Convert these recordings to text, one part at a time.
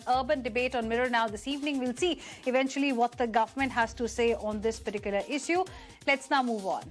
urban debate on Mirror Now this evening. We'll see eventually what the government has to say on this particular issue. Let's now move on.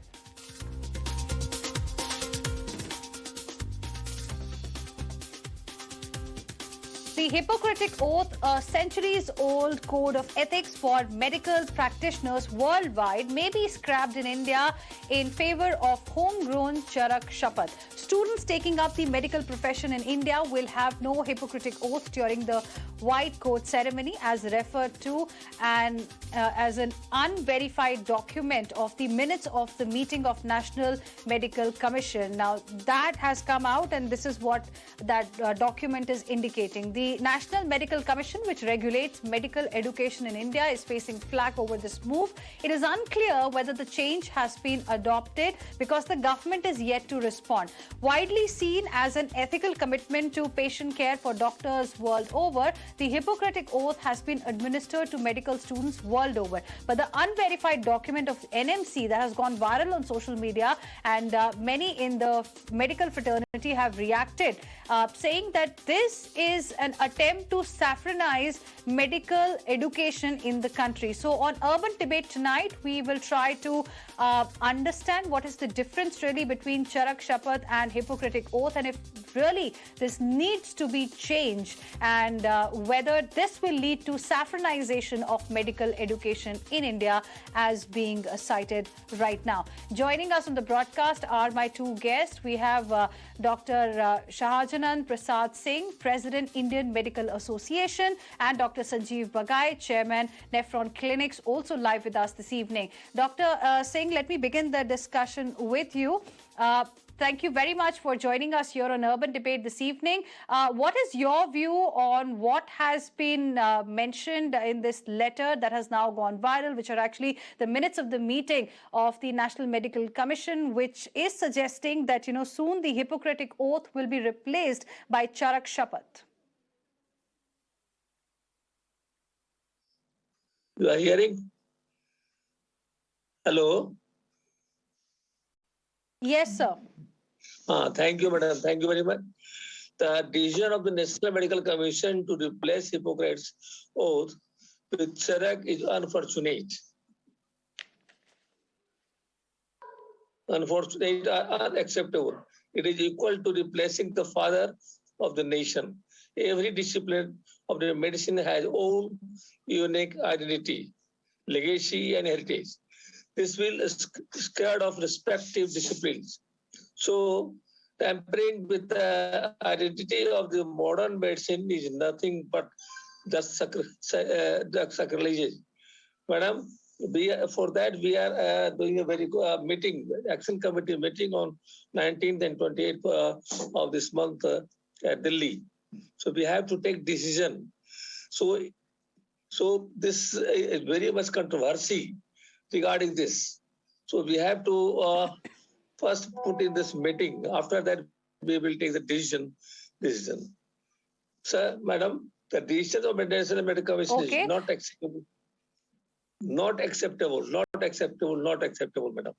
The Hippocratic Oath, a centuries-old code of ethics for medical practitioners worldwide, may be scrapped in India in favor of homegrown Charaka Shapath. Students taking up the medical profession in India will have no Hippocratic Oath during the white coat ceremony, as referred to and as an unverified document of the minutes of the meeting of National Medical Commission. Now, that has come out, and this is what that document is indicating. The National Medical Commission, which regulates medical education in India, is facing flack over this move. It is unclear whether the change has been adopted because the government is yet to respond. Widely seen as an ethical commitment to patient care for doctors world over, the Hippocratic Oath has been administered to medical students world over. But the unverified document of NMC that has gone viral on social media, and many in the medical fraternity have reacted, saying that this is an attempt to saffronize medical education in the country. So on Urban Debate tonight, we will try to understand what is the difference really between Charaka Shapath and Hippocratic Oath, and if really this needs to be changed, and whether this will lead to saffronization of medical education in India as being cited right now. Joining us on the broadcast are my two guests. We have Dr. Shahjahan Prasad Singh, President, Indian Medical Association, and Dr. Sanjeev Bagai, Chairman, Nephron Clinics, also live with us this evening. Dr. Singh, let me begin the discussion with you. Thank you very much for joining us here on Urban Debate this evening. What is your view on what has been mentioned in this letter that has now gone viral, which are actually the minutes of the meeting of the National Medical Commission, which is suggesting that, soon the Hippocratic Oath will be replaced by Charaka Shapath? You are hearing? Hello? Yes, sir. Thank you, madam. Thank you very much. The decision of the National Medical Commission to replace Hippocrates Oath with Charaka is unfortunate. Unfortunate, unacceptable. It is equal to replacing the father of the nation. Every discipline of the medicine has own unique identity, legacy, and heritage. This will scared of respective disciplines. So, tampering with the identity of the modern medicine is nothing but just sacrilege. Madam, for that we are doing a very good meeting, action committee meeting on 19th and 28th of this month at Delhi. So we have to take decision. So this is very much controversy regarding this. So we have to first put in this meeting. After that, we will take the decision. Sir, madam, the decision of the National Medical Commission is not acceptable. Not acceptable, madam.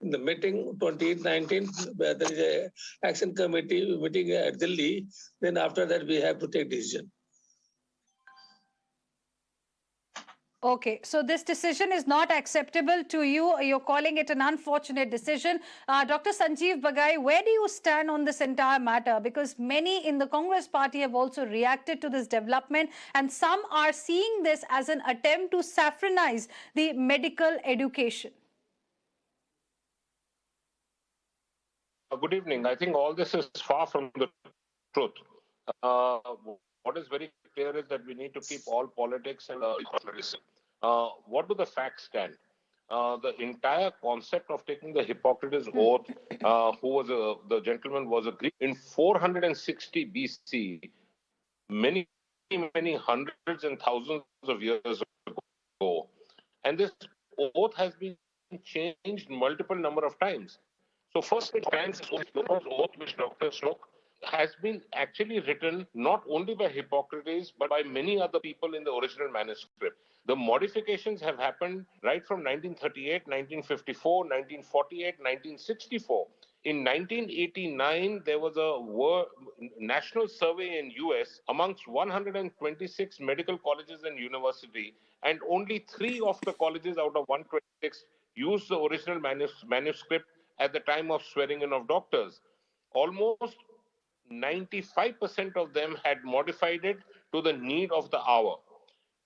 In the meeting 28th, 19th, there is a action committee meeting at Delhi. Then after that, we have to take decision. Okay, so this decision is not acceptable to you. You're calling it an unfortunate decision. Dr. Sanjeev Bagai, where do you stand on this entire matter? Because many in the Congress party have also reacted to this development, and some are seeing this as an attempt to saffronize the medical education. Good evening. I think all this is far from the truth. What is very clear is that we need to keep all politics and what do the facts stand? The entire concept of taking the Hippocrates oath, the gentleman was a Greek in 460 BC, many hundreds and thousands of years ago, and this oath has been changed multiple number of times. So first it stands oath which Dr. Snook has been actually written not only by Hippocrates but by many other people in the original manuscript. The modifications have happened right from 1938, 1954, 1948, 1964. In 1989, there was a national survey in US amongst 126 medical colleges and university, and only 3 of the colleges out of 126 used the original manuscript at the time of swearing in of doctors. Almost 95% of them had modified it to the need of the hour.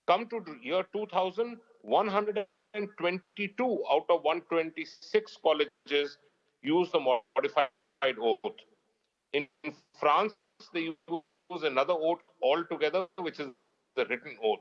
Come to year 2000, 122 out of 126 colleges use the modified oath. In France, they use another oath altogether, which is the written oath.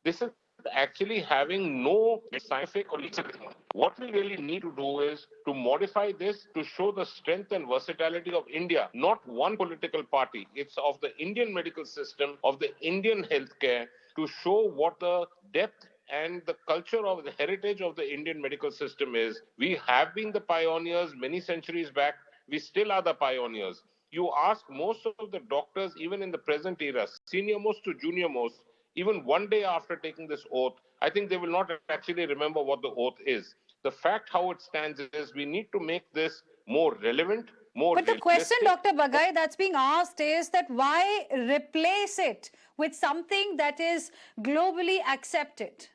This is actually having no scientific or legal basis. What we really need to do is to modify this to show the strength and versatility of India, not one political party. It's of the Indian medical system, of the Indian healthcare, to show what the depth and the culture of the heritage of the Indian medical system is. We have been the pioneers many centuries back. We still are the pioneers. You ask most of the doctors, even in the present era, senior most to junior most, even one day after taking this oath, I think they will not actually remember what the oath is. The fact how it stands is we need to make this more relevant, more But the question, realistic. Dr. Bagai, that's being asked is that why replace it with something that is globally accepted?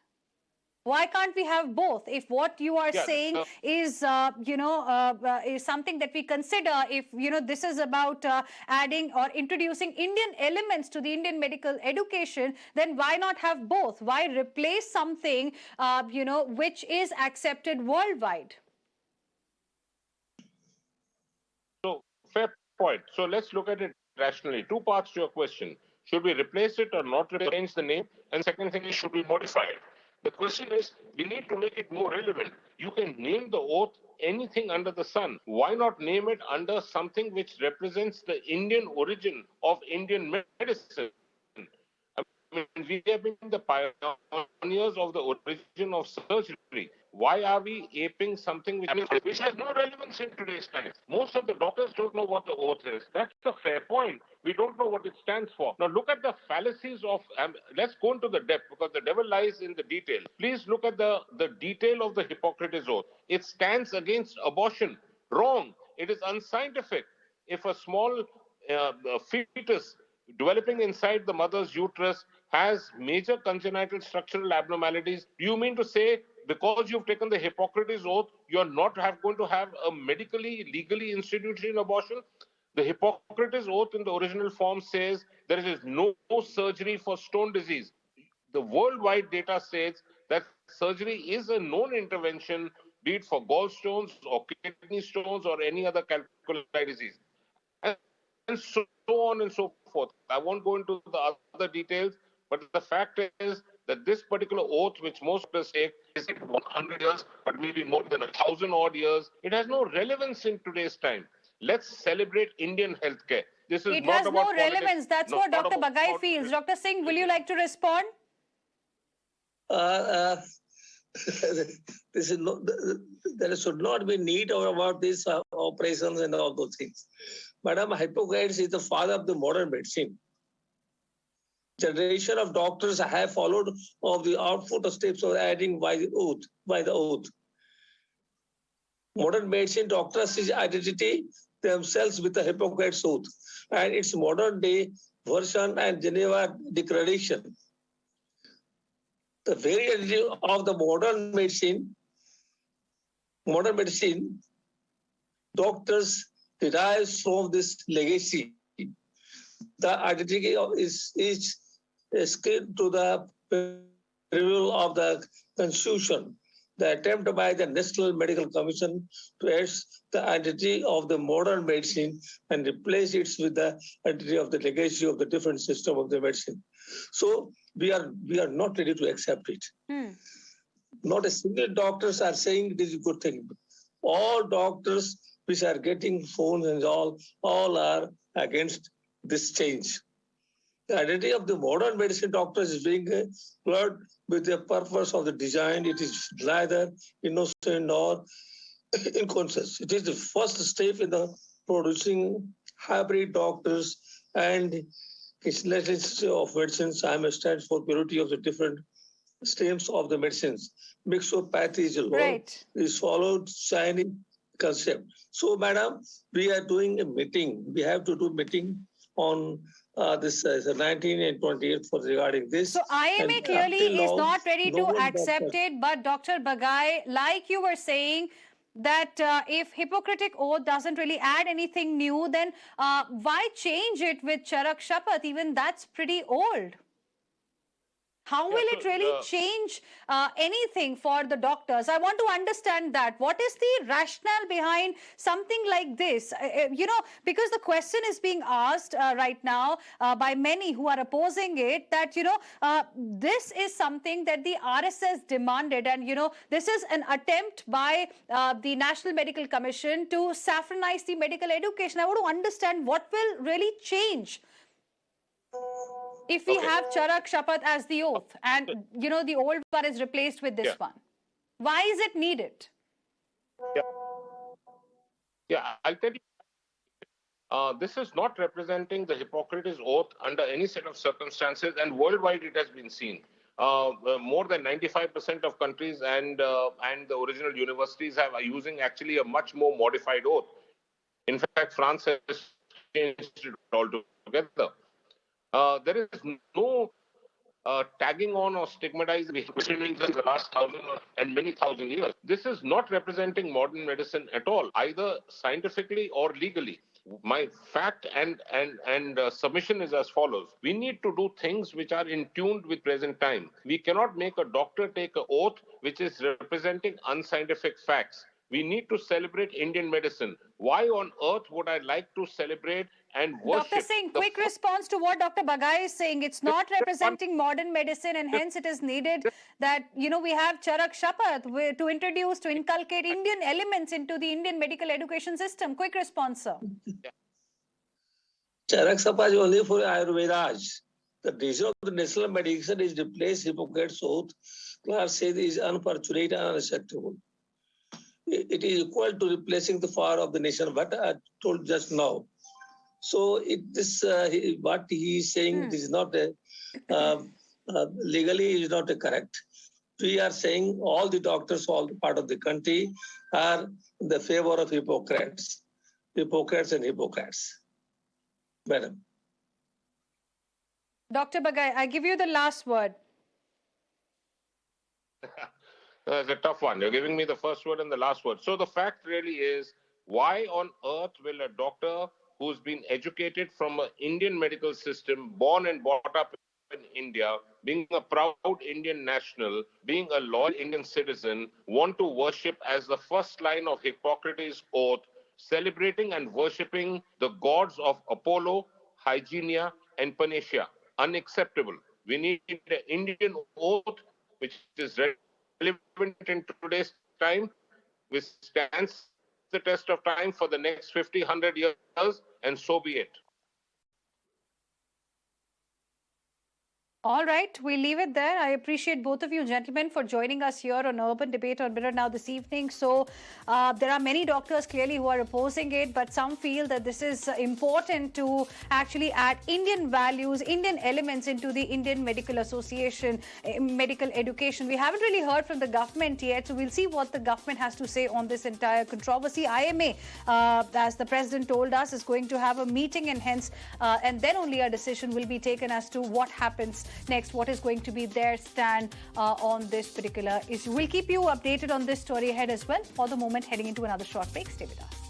Why can't we have both? If what you are saying is, is something that we consider, if, this is about adding or introducing Indian elements to the Indian medical education, then why not have both? Why replace something, which is accepted worldwide? So, fair point. So, let's look at it rationally. 2 parts to your question. Should we replace it or not change the name? And second thing is, should we modify it? The question is, we need to make it more relevant. You can name the oath anything under the sun. Why not name it under something which represents the Indian origin of Indian medicine? I mean, we have been the pioneers of the origin of surgery. Why are we aping something which has no relevance in today's time? Most of the doctors don't know what the oath is. That's a fair point. We don't know what it stands for. Now, look at the fallacies of, let's go into the depth because the devil lies in the detail. Please look at the detail of the Hippocratic oath. It stands against abortion. Wrong. It is unscientific. If a small fetus developing inside the mother's uterus has major congenital structural abnormalities, do you mean to say because you've taken the Hippocratic oath, you're not going to have a medically, legally instituted abortion? The Hippocratic oath in the original form says there is no surgery for stone disease. The worldwide data says that surgery is a known intervention, be it for gallstones or kidney stones or any other calculi disease. And so on and so forth. I won't go into the other details, but the fact is that this particular oath, which most doctors take, is it 100 years, but maybe more than 1,000 odd years. It has no relevance in today's time. Let's celebrate Indian healthcare. This is it not has about no relevance. Politics, That's what Dr. Bagai feels. Dr. Singh, will you like to respond? This is no, there should not be need about these operations and all those things. Madam, Hippocrates is the father of the modern medicine. Generation of doctors have followed of the output of steps of adding by the oath. Modern medicine doctors is identity themselves with the Hippocrates oath and its modern day version and Geneva Declaration. The very identity of the modern medicine, doctors derives from this legacy. The identity is skilled to the review of the Constitution. The attempt by the National Medical Commission to add the identity of the modern medicine and replace it with the identity of the legacy of the different system of the medicine. So we are not ready to accept it. Not a single doctors are saying it is a good thing. All doctors which are getting phones and all are against this change. The identity of the modern medicine doctors is being blurred with the purpose of the design. It is neither innocent nor unconscious. It is the first step in the producing hybrid doctors and its legislation of medicines. I stands for purity of the different stems of the medicines. Mixopathy is followed, Chinese concept. So, madam, we are doing a meeting. We have to do meeting on this 19 and 28 for regarding this. So IMA and clearly is now, not ready no to one accept doctor. it. But Dr. Bagai, like you were saying, that if Hippocratic oath doesn't really add anything new, then why change it with Charaka Shapath? Even that's pretty old. How will it really change anything for the doctors? I want to understand that. What is the rationale behind something like this? Because the question is being asked right now by many who are opposing it, that, this is something that the RSS demanded. And, this is an attempt by the National Medical Commission to saffronize the medical education. I want to understand what will really change if we have Charaka Shapath as the oath, and the old one is replaced with this one. Why is it needed? I'll tell you. This is not representing the Hippocratic oath under any set of circumstances, and worldwide it has been seen. More than 95% of countries and the original universities are using actually a much more modified oath. In fact, France has changed it altogether. There is no tagging on or stigmatizing in the last and many thousand years. This is not representing modern medicine at all, either scientifically or legally. My fact and submission is as follows. We need to do things which are in tune with present time. We cannot make a doctor take an oath which is representing unscientific facts. We need to celebrate Indian medicine. Why on earth would I like to celebrate and worship? Dr. Singh, quick response to what Dr. Bagai is saying. It's not representing modern medicine, and hence it is needed that, we have Charaka Shapath to introduce, to inculcate Indian elements into the Indian medical education system. Quick response, sir. Charaka Shapath is only for Ayurveda. The decision of the national medicine is replace Hippocrates oath. Class says is unfortunate and unacceptable. It is equal to replacing the father of the nation, what I told just now. So what he is saying, this is not legally is not correct. We are saying all the doctors, all the part of the country are in the favor of Hippocrates and Hippocrates. Madam. Dr. Bagai, I give you the last word. That's a tough one. You're giving me the first word and the last word. So the fact really is, why on earth will a doctor who's been educated from an Indian medical system, born and brought up in India, being a proud Indian national, being a loyal Indian citizen, want to worship as the first line of Hippocrates' oath, celebrating and worshipping the gods of Apollo, Hygienia, and Panacea? Unacceptable. We need an Indian oath which is relevant in today's time, which stands the test of time for the next 50, 100 years, and so be it. All right, we'll leave it there. I appreciate both of you gentlemen for joining us here on Urban Debate on Mirror Now this evening. So there are many doctors clearly who are opposing it, but some feel that this is important to actually add Indian values, Indian elements into the Indian Medical Association, medical education. We haven't really heard from the government yet, so we'll see what the government has to say on this entire controversy. IMA, as the president told us, is going to have a meeting, and hence, and then only a decision will be taken as to what happens next, what is going to be their stand on this particular issue. We'll keep you updated on this story ahead as well. For the moment, heading into another short break. Stay with us.